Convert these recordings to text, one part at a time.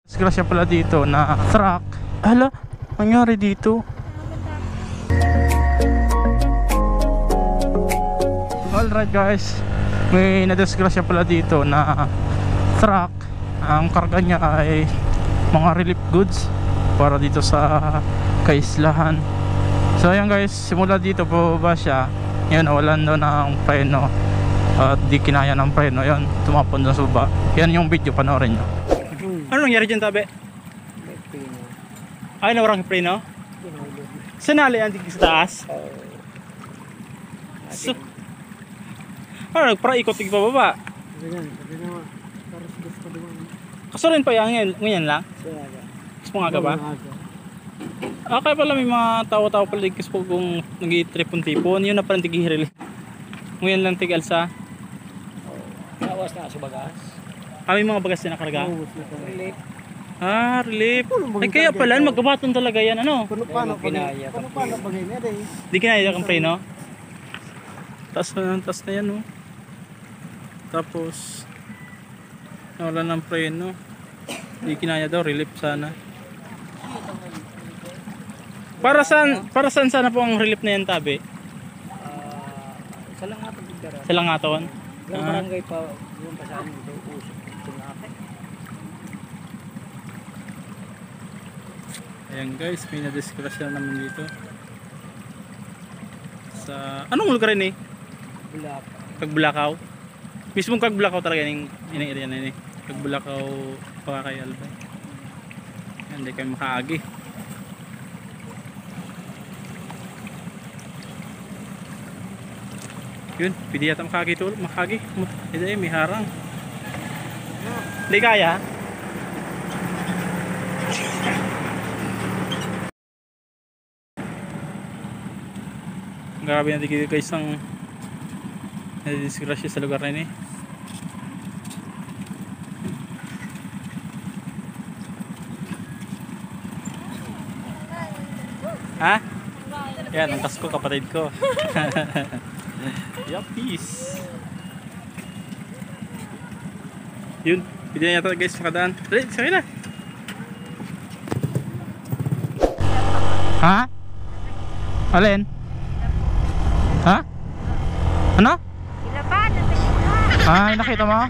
Disgrasya pala dito na truck. Hala, nangyari dito. Alright guys, may nadisgrasya pala dito na truck. Ang karga niya ay mga relief goods para dito sa kaislahan. So ayan guys, simula dito pababa siya. Ngayon nawalan daw ng preno at di kinaya ng preno. Ayan, tumapon doon sa baba. Yan yung video, panoorin nyo. Ano nangyari dyan, tabi? Ay, nawarang preno? Sanali ang tigil sa taas? So, ano, nagpara-ikot-ikot pa baba? Kaso rin pa yan, ngayon lang? Mas mga ba? Kaya pala may mga tao-tao pala kasi po kung nag-i-tripon-tipon, yun na pala tigihirili. Ngayon lang tig-alsa. Awas na sa bagas. May mga bagas na nakarga? Relief. Relief. Ay kaya pala, magkabaton talaga yan, ano? Paano kinaya? Di kinaya kang preno? Taas na yan, oh. Tapos nawala ng preno. Di kinaya daw, relief sana. Para saan sana po ang relief na yan, tabi? Sa Langaton bigara. Sa Langaton? Yung barangay pa, yung pasahan ito, usok. Ayan guys, may na-disgrasya naman dito. Sa anong lugar ini? Bulak. Kagbulakaw. Mismong Kagbulakaw talaga yung area na ini. Kagbulakaw pa kay Albay. Hindi kayo makaagi. Yun, pwede yata makagi ito. Makagi. Hindi, may harang. Hindi kaya. Grabe na dito guys ang nadisgrasya sa lugar na ini. Ha? Yan, ang kasko kapatid ko. Yapis. Yun, pwede na yata guys makadaan. Dali, sakay na. Ha? Alin? Ha? Ano? Nakita mo?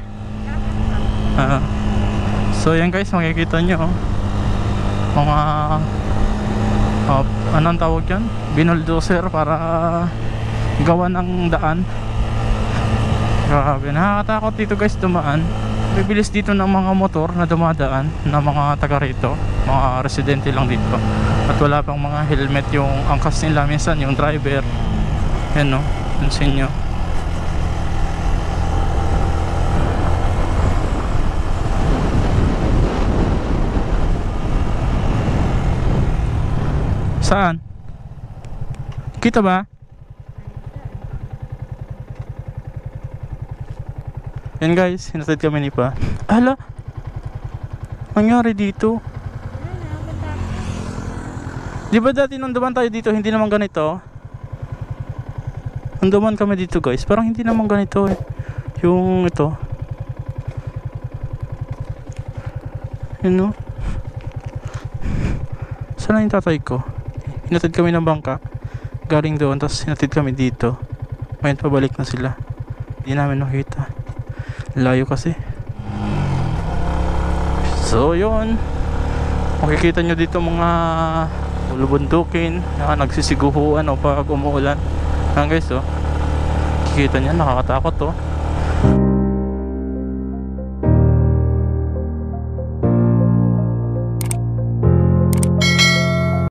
So yan guys, makikita nyo mga anong tawag yan? Binuldoser para gawa ng daan. Grabe, nakakatakot dito guys dumaan. Bibilis dito ng mga motor na dumadaan na mga taga rito, mga residente lang dito. At wala pang mga helmet yung angkas nila minsan, yung driver. Yan no, pansin nyo. Saan? Kita ba? Yan guys, hinatid kami ni Pa. Hala, nangyari dito. Di ba dati nung duman tayo dito, hindi naman ganito? Nung duman kami dito guys, parang hindi naman ganito eh. Yung ito. Yun no? Saan na yung tatay ko? Hinatid kami ng bangka. Galing doon, tapos hinatid kami dito. Ngayon pabalik na sila. Hindi namin nakita. Layo kasi. So yun, makikita nyo dito mga bulubundukin na nagsisiguhuan o pag umuulan. Ayan guys, oh, kikita nyo, nakakatakot, oh.